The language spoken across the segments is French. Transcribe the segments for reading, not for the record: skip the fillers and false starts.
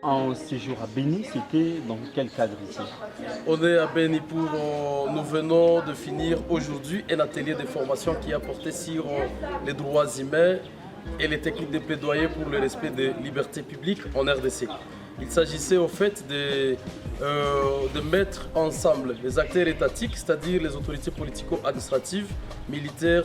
en séjour à Béni, c'était dans quel cadre ici? On est à Béni pour, nous venons de finir aujourd'hui un atelier de formation qui a porté sur les droits humains et les techniques de plaidoyer pour le respect des libertés publiques en RDC. Il s'agissait au fait de mettre ensemble les acteurs étatiques, c'est-à-dire les autorités politico-administratives, militaires,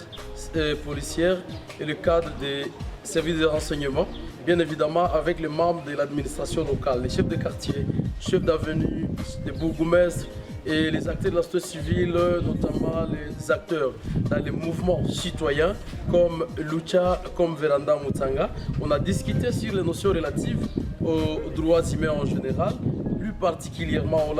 policières et le cadre des services de renseignement, bien évidemment avec les membres de l'administration locale, les chefs de quartier, chefs d'avenue, les bourgmestres et les acteurs de la société civile, notamment les acteurs dans les mouvements citoyens comme Lucha, comme Veranda Mutsanga. On a discuté sur les notions relatives aux droits humains en général. Plus particulièrement,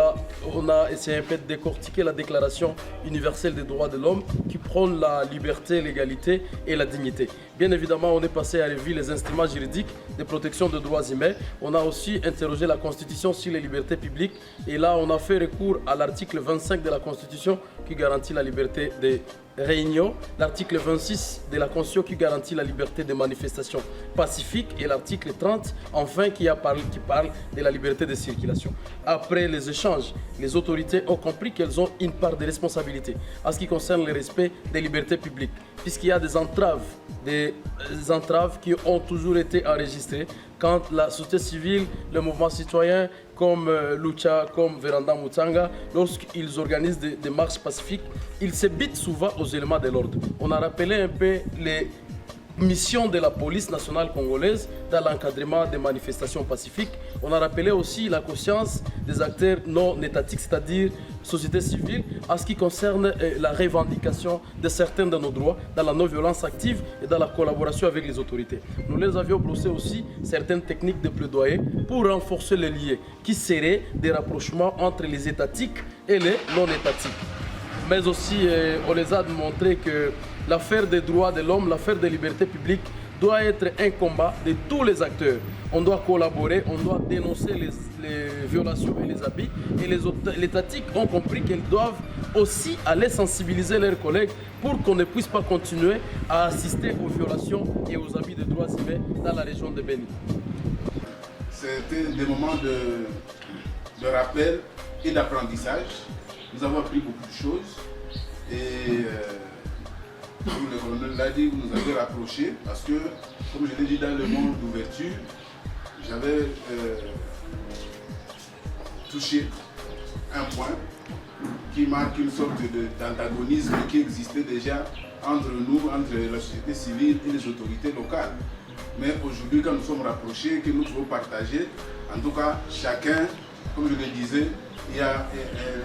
on a essayé un peu de décortiquer la Déclaration universelle des droits de l'homme qui prône la liberté, l'égalité et la dignité. Bien évidemment, on est passé à revue les instruments juridiques de protection des droits humains. On a aussi interrogé la Constitution sur les libertés publiques et là, on a fait recours à l'article 25 de la Constitution qui garantit la liberté des réunions, l'article 26 de la Constitution qui garantit la liberté de manifestation pacifique et l'article 30 enfin qui parle de la liberté de circulation. Après les échanges, les autorités ont compris qu'elles ont une part de responsabilité en ce qui concerne le respect des libertés publiques, puisqu'il y a des entraves qui ont toujours été enregistrées quand la société civile, le mouvement citoyen comme Lucha, comme Veranda Mutsanga, lorsqu'ils organisent des marches pacifiques, ils se bitent souvent aux éléments de l'ordre. On a rappelé un peu les missions de la police nationale congolaise dans l'encadrement des manifestations pacifiques. On a rappelé aussi la conscience des acteurs non étatiques, c'est-à-dire société civile, en ce qui concerne la revendication de certains de nos droits dans la non-violence active et dans la collaboration avec les autorités. Nous les avions brossé aussi certaines techniques de plaidoyer pour renforcer les liens qui seraient des rapprochements entre les étatiques et les non-étatiques. Mais aussi, on les a montré que l'affaire des droits de l'homme, l'affaire des libertés publiques doit être un combat de tous les acteurs. On doit collaborer, on doit dénoncer les violations et les abus. Et les étatiques ont compris qu'elles doivent aussi aller sensibiliser leurs collègues pour qu'on ne puisse pas continuer à assister aux violations et aux abus des droits humains dans la région de Béni. C'était des moments de rappel et d'apprentissage. Nous avons appris beaucoup de choses et comme le colonel l'a dit, vous nous avez rapprochés parce que, comme je l'ai dit dans le monde d'ouverture, j'avais touché un point qui marque une sorte d'antagonisme qui existait déjà entre nous, entre la société civile et les autorités locales. Mais aujourd'hui, quand nous sommes rapprochés, que nous pouvons partager, en tout cas, chacun, comme je le disais, il y a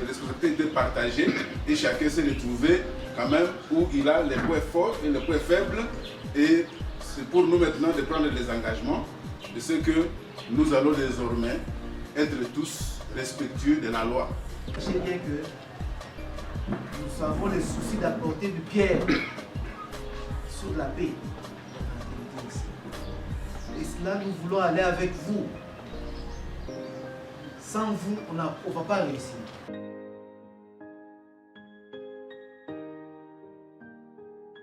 une responsabilité partagée et chacun s'est retrouvé quand même où il a les points forts et les points faibles. Et c'est pour nous maintenant de prendre des engagements de ce que nous allons désormais être tous respectueux de la loi. Sachez bien que nous avons le souci d'apporter du pierre sur la paix. Et cela, nous voulons aller avec vous. Sans vous, on ne va pas réussir.